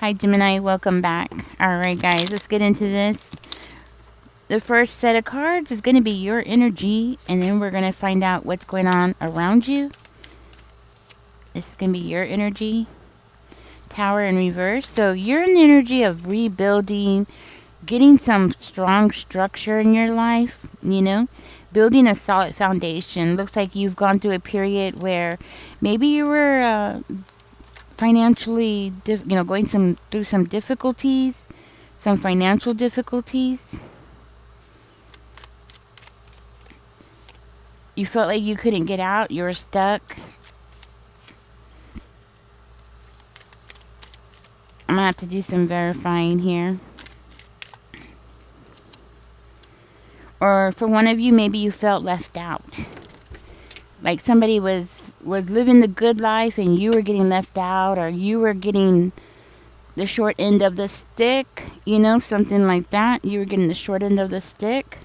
Hi, Gemini. Welcome back. All right, guys, let's get into this. The first set of cards is going to be your energy, and then we're going to find out what's going on around you. This is going to be your energy. Tower in reverse. So you're in the energy of rebuilding, getting some strong structure in your life, building a solid foundation. Looks like you've gone through a period where maybe you were financially, going through some difficulties, some financial difficulties. You felt like you couldn't get out, you were stuck. I'm gonna have to do some verifying here. Or for one of you, maybe you felt left out. Like somebody was living the good life and you were getting left out, or you were getting the short end of the stick, something like that. You were getting the short end of the stick.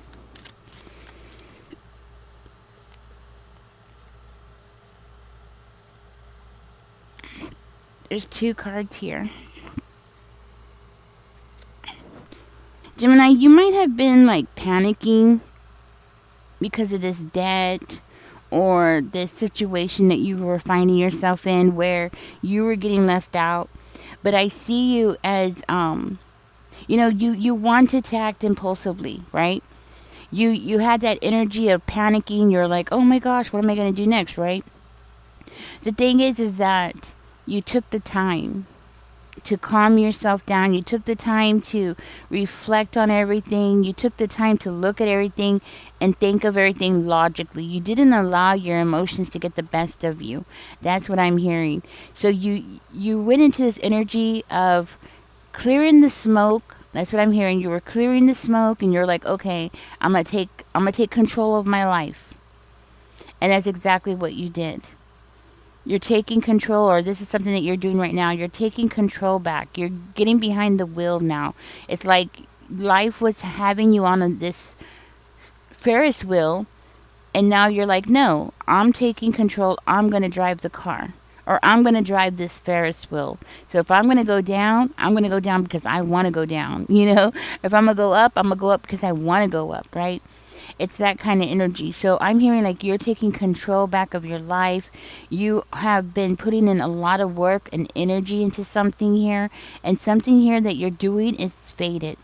There's two cards here. Gemini, you might have been like panicking because of this debt or this situation that you were finding yourself in where you were getting left out. But I see you as, you wanted to act impulsively, right? You had that energy of panicking. You're like, oh my gosh, what am I going to do next, right? The thing is that you took the time to calm yourself down. You took the time to reflect on everything. You took the time to look at everything and think of everything logically. You didn't allow your emotions to get the best of you. That's what I'm hearing. So you went into this energy of clearing the smoke. That's what I'm hearing. You were clearing the smoke and you're like, okay, I'm gonna take control of my life. And that's exactly what you did. You're taking control, or this is something that you're doing right now. You're taking control back. You're getting behind the wheel now. It's like life was having you on this Ferris wheel, and now you're like, no, I'm taking control. I'm going to drive the car, or I'm going to drive this Ferris wheel. So if I'm going to go down, I'm going to go down because I want to go down. If I'm going to go up, I'm going to go up because I want to go up, right? It's that kind of energy. So I'm hearing like you're taking control back of your life. You have been putting in a lot of work and energy into something here. And something here that you're doing is fated.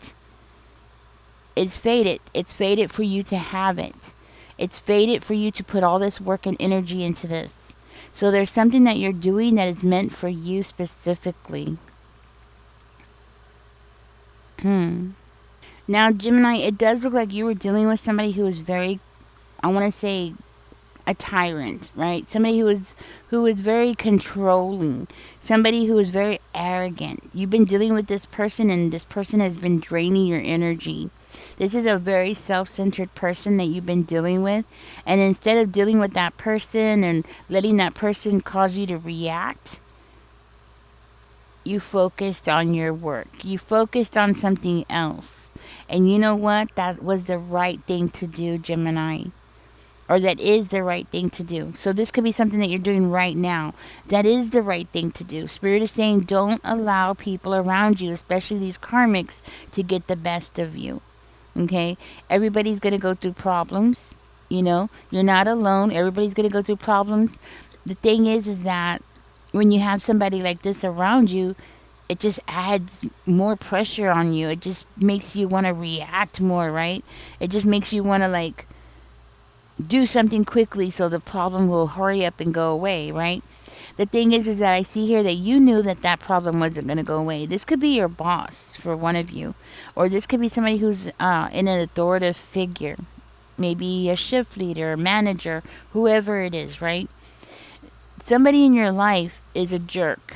It's fated. It's fated for you to have it. It's fated for you to put all this work and energy into this. So there's something that you're doing that is meant for you specifically. Now, Gemini, it does look like you were dealing with somebody who was very, I want to say, a tyrant, right? Somebody who was very controlling, somebody who was very arrogant. You've been dealing with this person, and this person has been draining your energy. This is a very self-centered person that you've been dealing with, and instead of dealing with that person and letting that person cause you to react, you focused on your work. You focused on something else. And you know what? That was the right thing to do, Gemini. Or that is the right thing to do. So this could be something that you're doing right now. That is the right thing to do. Spirit is saying don't allow people around you, especially these karmics, to get the best of you. Okay? Everybody's going to go through problems. You're not alone. Everybody's going to go through problems. The thing is that when you have somebody like this around you, it just adds more pressure on you. It just makes you want to react more, right? It just makes you want to like do something quickly so the problem will hurry up and go away, right? The thing is that I see here that you knew that that problem wasn't going to go away. This could be your boss for one of you, or this could be somebody who's in an authoritative figure, maybe a shift leader, manager, whoever it is, right? Somebody in your life is a jerk,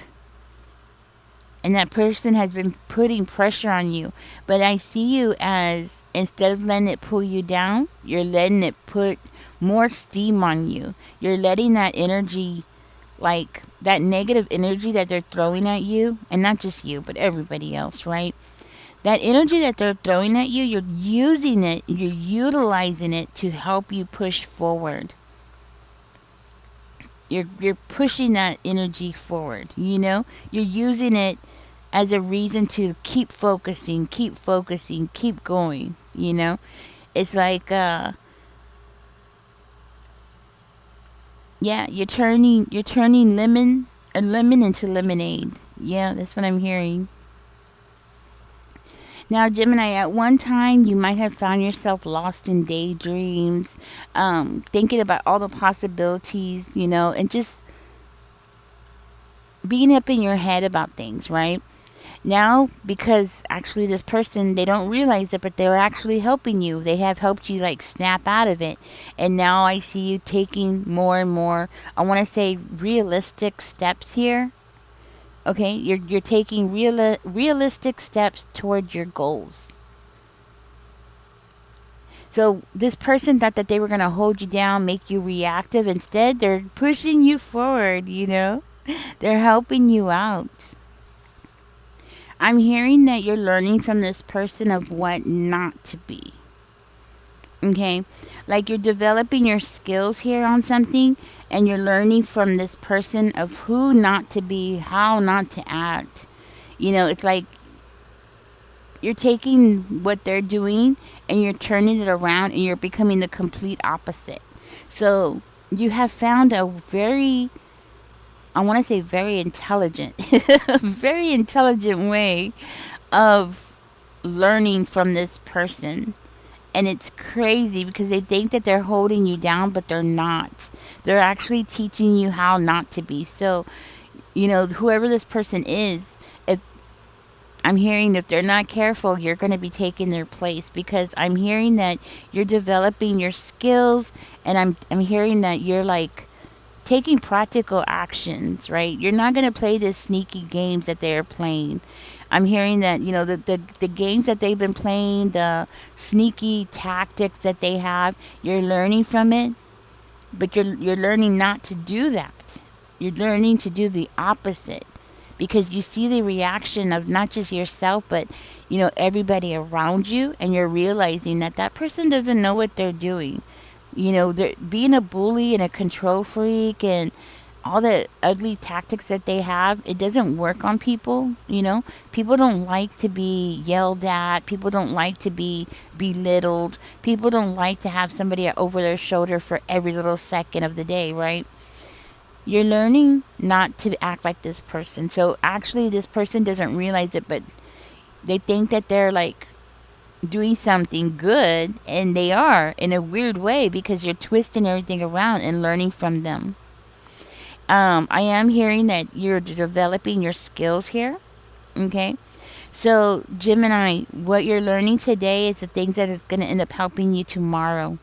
and that person has been putting pressure on you. But I see you as, instead of letting it pull you down, you're letting it put more steam on you. You're letting that energy, like that negative energy that they're throwing at you, and not just you, but everybody else, right? That energy that they're throwing at you, you're using it, you're utilizing it to help you push forward. You're pushing that energy forward, you're using it as a reason to keep focusing, keep going, you know? It's like yeah, you're turning lemon into lemonade. Yeah, that's what I'm hearing. Now, Gemini, at one time you might have found yourself lost in daydreams, thinking about all the possibilities, and just being up in your head about things, right? Now, because actually this person, they don't realize it, but they're actually helping you. They have helped you like snap out of it. And now I see you taking more and more, I want to say realistic steps here. Okay, you're taking realistic steps toward your goals. So this person thought that they were going to hold you down, make you reactive. Instead, they're pushing you forward, They're helping you out. I'm hearing that you're learning from this person of what not to be. Okay? Like you're developing your skills here on something and you're learning from this person of who not to be, how not to act. It's like you're taking what they're doing and you're turning it around and you're becoming the complete opposite. So you have found a very, I want to say very intelligent, very intelligent way of learning from this person. And it's crazy because they think that they're holding you down, but they're not. They're actually teaching you how not to be. So, whoever this person is, if I'm hearing if they're not careful, you're going to be taking their place because I'm hearing that you're developing your skills and I'm hearing that you're like taking practical actions, right? You're not going to play the sneaky games that they're playing. I'm hearing that, the games that they've been playing, the sneaky tactics that they have, you're learning from it, but you're learning not to do that. You're learning to do the opposite because you see the reaction of not just yourself, but, everybody around you, and you're realizing that that person doesn't know what they're doing. They're being a bully and a control freak and all the ugly tactics that they have, it doesn't work on people. People don't like to be yelled at. People don't like to be belittled. People don't like to have somebody over their shoulder for every little second of the day, right? You're learning not to act like this person. So actually this person doesn't realize it, but they think that they're like doing something good, and they are in a weird way because you're twisting everything around and learning from them. I am hearing that you're developing your skills here. Okay. So, Gemini, what you're learning today is the things that is going to end up helping you tomorrow.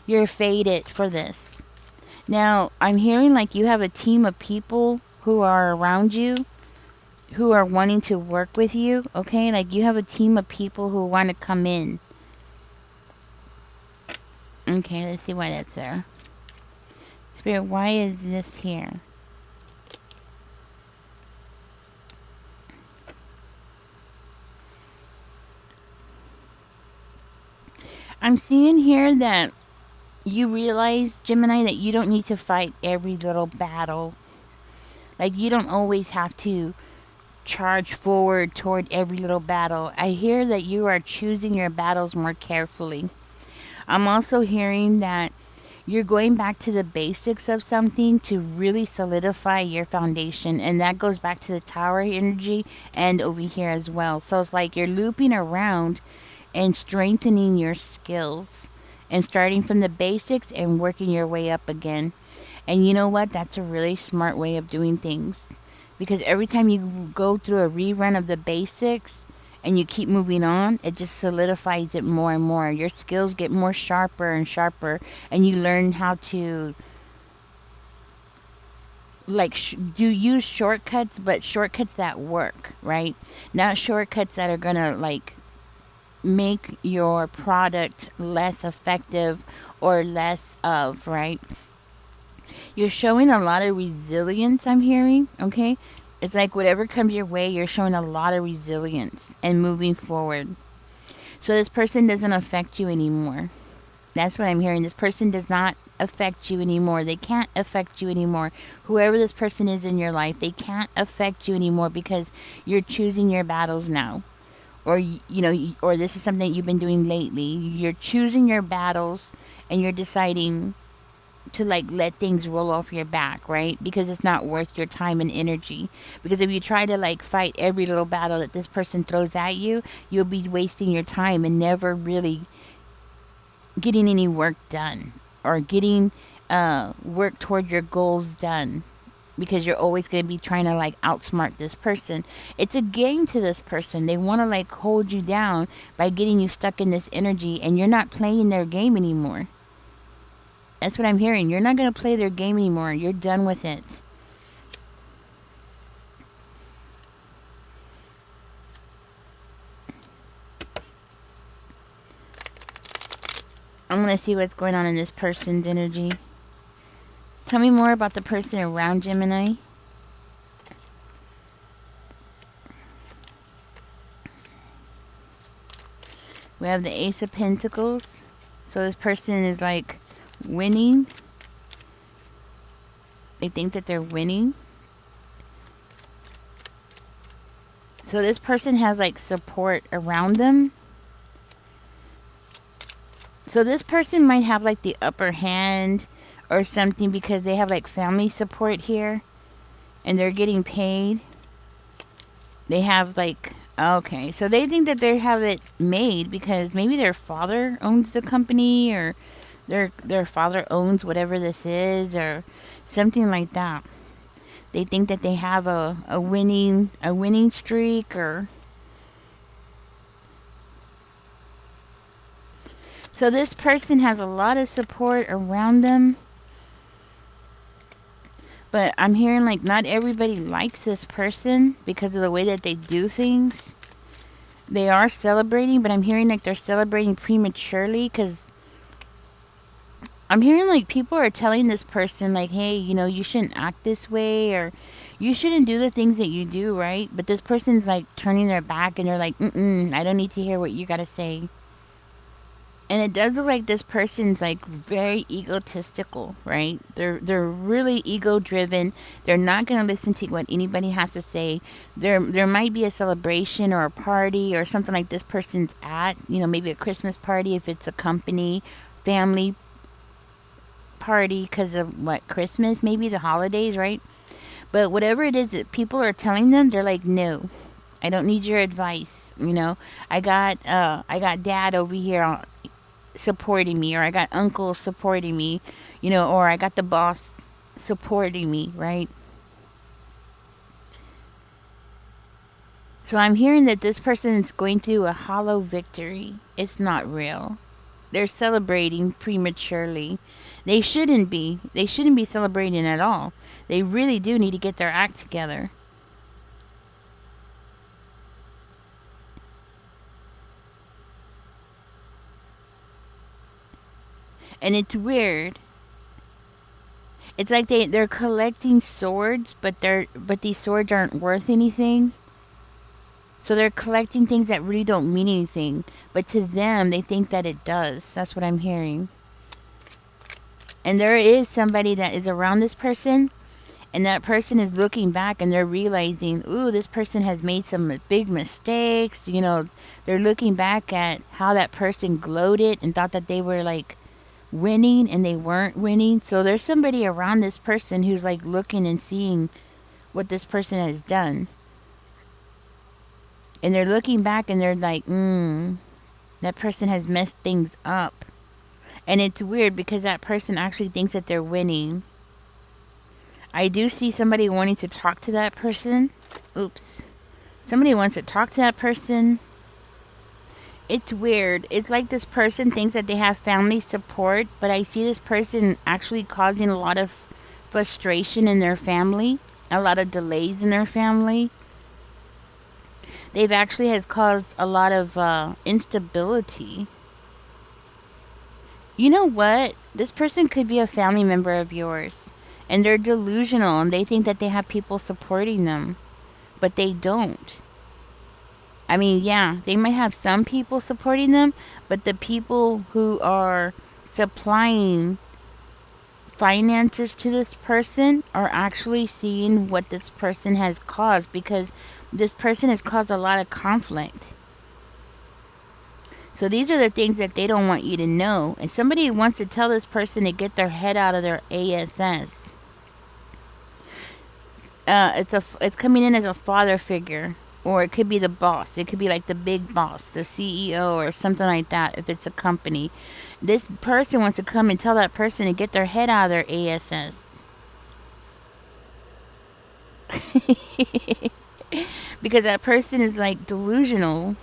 You're fated for this. Now, I'm hearing like you have a team of people who are around you who are wanting to work with you. Okay. Like you have a team of people who want to come in. Okay. Let's see why that's there. Spirit, why is this here? I'm seeing here that you realize, Gemini, that you don't need to fight every little battle. Like, you don't always have to charge forward toward every little battle. I hear that you are choosing your battles more carefully. I'm also hearing that you're going back to the basics of something to really solidify your foundation. And that goes back to the tower energy and over here as well. So it's like you're looping around and strengthening your skills and starting from the basics and working your way up again. And you know what? That's a really smart way of doing things. Because every time you go through a rerun of the basics and you keep moving on, it just solidifies it more and more. Your skills get more sharper and sharper, and you learn how to like do use shortcuts, but shortcuts that work, right? Not shortcuts that are gonna like make your product less effective or less of, right? You're showing a lot of resilience, I'm hearing, okay? It's like whatever comes your way, you're showing a lot of resilience and moving forward. So this person doesn't affect you anymore. That's what I'm hearing. This person does not affect you anymore. They can't affect you anymore. Whoever this person is in your life, they can't affect you anymore because you're choosing your battles now. Or or this is something you've been doing lately. You're choosing your battles and you're deciding to like let things roll off your back, right? Because it's not worth your time and energy. Because if you try to like fight every little battle that this person throws at you, you'll be wasting your time and never really getting any work done or getting work toward your goals done, because you're always going to be trying to like outsmart this person. It's a game to this person. They want to like hold you down by getting you stuck in this energy, and you're not playing their game anymore. That's what I'm hearing. You're not going to play their game anymore. You're done with it. I'm going to see what's going on in this person's energy. Tell me more about the person around Gemini. We have the Ace of Pentacles. So this person is like winning. They think that they're winning. So this person has like support around them. So this person might have like the upper hand or something because they have like family support here and they're getting paid. They have like, okay, so they think that they have it made because maybe their father owns the company, or their father owns whatever this is, or something like that. They think that they have a winning streak, or so this person has a lot of support around them. But I'm hearing like not everybody likes this person because of the way that they do things. They are celebrating, but I'm hearing like they're celebrating prematurely because I'm hearing like people are telling this person like, hey, you shouldn't act this way, or you shouldn't do the things that you do, right? But this person's like turning their back and they're like, I don't need to hear what you gotta say. And it does look like this person's like very egotistical, right? They're really ego driven. They're not going to listen to what anybody has to say. There might be a celebration or a party or something like this person's at, maybe a Christmas party if it's a company, family party because of what, Christmas, maybe the holidays, right? But whatever it is that people are telling them, they're like, no, I don't need your advice. I got dad over here supporting me, or I got uncle supporting me, or I got the boss supporting me, right? So I'm hearing that this person is going through a hollow victory. It's not real. They're celebrating prematurely. They shouldn't be. They shouldn't be celebrating at all. They really do need to get their act together. And it's weird. It's like they're collecting swords, but these swords aren't worth anything. So they're collecting things that really don't mean anything, but to them they think that it does. That's what I'm hearing. And there is somebody that is around this person, and that person is looking back and they're realizing, ooh, this person has made some big mistakes. They're looking back at how that person gloated and thought that they were like winning and they weren't winning. So there's somebody around this person who's like looking and seeing what this person has done. And they're looking back and they're like, that person has messed things up. And it's weird because that person actually thinks that they're winning. I do see somebody wanting to talk to that person. Oops. Somebody wants to talk to that person. It's weird. It's like this person thinks that they have family support, but I see this person actually causing a lot of frustration in their family, a lot of delays in their family. They've actually has caused a lot of instability. You know what? This person could be a family member of yours, and they're delusional, and they think that they have people supporting them, but they don't. I mean, yeah, they might have some people supporting them, but the people who are supplying finances to this person are actually seeing what this person has caused, because this person has caused a lot of conflict. So these are the things that they don't want you to know. And somebody wants to tell this person to get their head out of their ass. It's coming in as a father figure, or it could be the boss. It could be like the big boss, the CEO, or something like that. If it's a company, this person wants to come and tell that person to get their head out of their ass. Because that person is like delusional.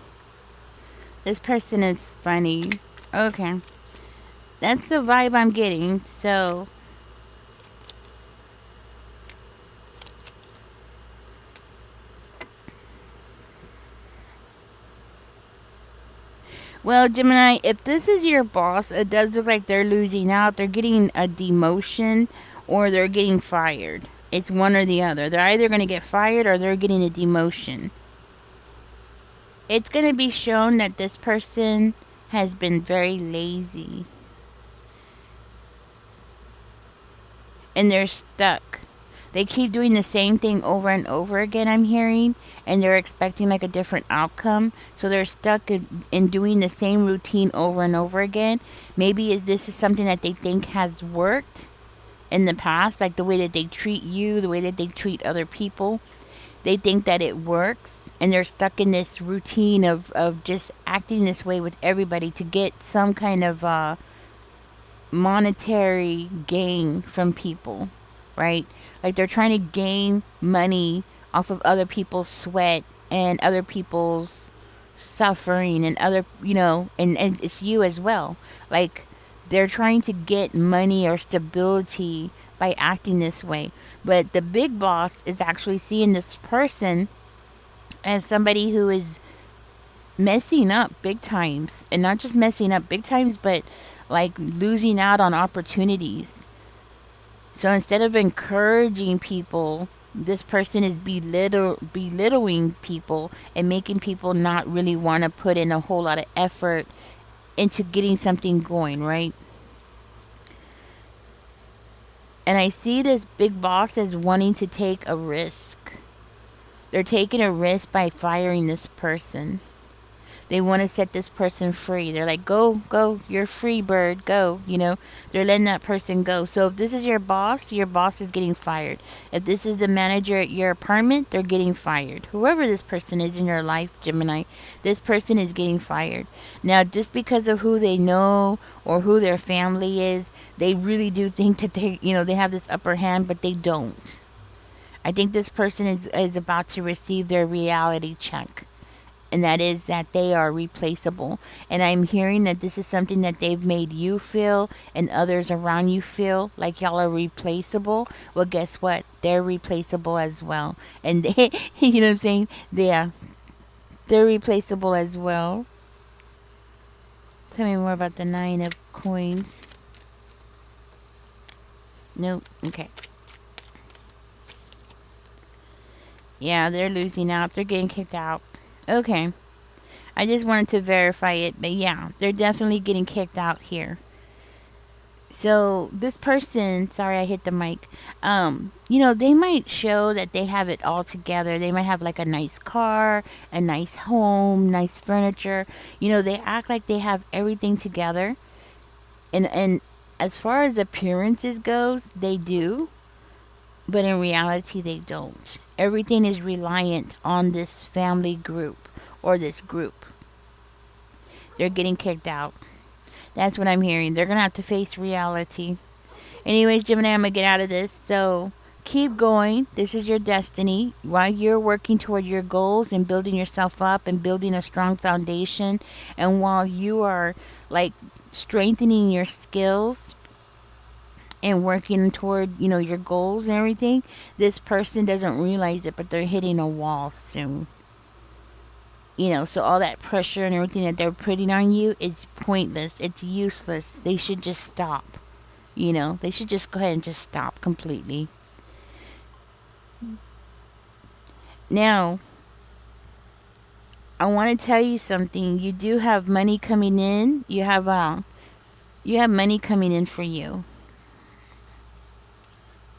This person is funny. Okay. That's the vibe I'm getting. So, well, Gemini, if this is your boss, it does look like they're losing out. They're getting a demotion or they're getting fired. It's one or the other. They're either going to get fired or they're getting a demotion. It's going to be shown that this person has been very lazy and they're stuck. They keep doing the same thing over and over again, I'm hearing, and they're expecting like a different outcome. So they're stuck in doing the same routine over and over again. Maybe this is something that they think has worked in the past, like the way that they treat you, the way that they treat other people. They think that it works, and they're stuck in this routine of just acting this way with everybody to get some kind of monetary gain from people, right? Like they're trying to gain money off of other people's sweat and other people's suffering and other, and it's you as well. Like they're trying to get money or stability by acting this way. But the big boss is actually seeing this person as somebody who is messing up big times, and not just messing up big times, but like losing out on opportunities. So instead of encouraging people, this person is belittling people and making people not really want to put in a whole lot of effort into getting something going, right? And I see this big boss as wanting to take a risk. They're taking a risk by firing this person. They want to set this person free. They're like, go, you're free, bird, go. They're letting that person go. So if this is your boss is getting fired. If this is the manager at your apartment, they're getting fired. Whoever this person is in your life, Gemini, this person is getting fired. Now, just because of who they know or who their family is, they really do think that they have this upper hand, but they don't. I think this person is about to receive their reality check, and that is that they are replaceable. And I'm hearing that this is something that they've made you feel and others around you feel like y'all are replaceable. Well, guess what? They're replaceable as well. And they, you know what I'm saying? They're replaceable as well. Tell me more about the 9 of coins. Nope. Okay. Yeah, they're losing out. They're getting kicked out. Okay. I just wanted to verify it, but yeah, they're definitely getting kicked out here. So this person, sorry I hit the mic. They might show that they have it all together. They might have like a nice car, a nice home, nice furniture. They act like they have everything together. And as far as appearances goes, they do. But in reality, they don't. Everything is reliant on this family group or this group. They're getting kicked out. That's what I'm hearing. They're going to have to face reality. Anyways, Gemini, I'm going to get out of this. So keep going. This is your destiny. While you're working toward your goals and building yourself up and building a strong foundation, and while you are like strengthening your skills and working toward, your goals and everything, this person doesn't realize it, but they're hitting a wall soon. So all that pressure and everything that they're putting on you is pointless. It's useless. They should just stop. They should just go ahead and just stop completely. Now, I want to tell you something. You do have money coming in. You have You have money coming in for you.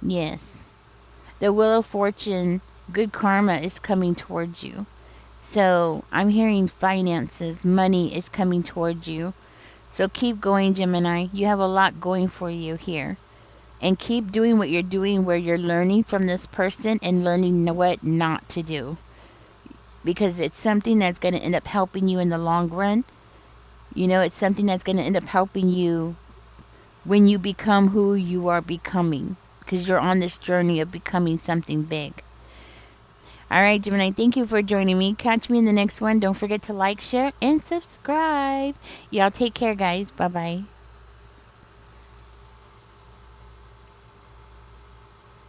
Yes. The Wheel of Fortune, good karma is coming towards you. So I'm hearing finances, money is coming towards you. So keep going, Gemini. You have a lot going for you here. And keep doing what you're doing where you're learning from this person and learning what not to do. Because it's something that's going to end up helping you in the long run. You know, it's something that's going to end up helping you when you become who you are becoming. Because you're on this journey of becoming something big. All right, Gemini, thank you for joining me. Catch me in the next one. Don't forget to like, share, and subscribe. Y'all take care, guys. Bye-bye.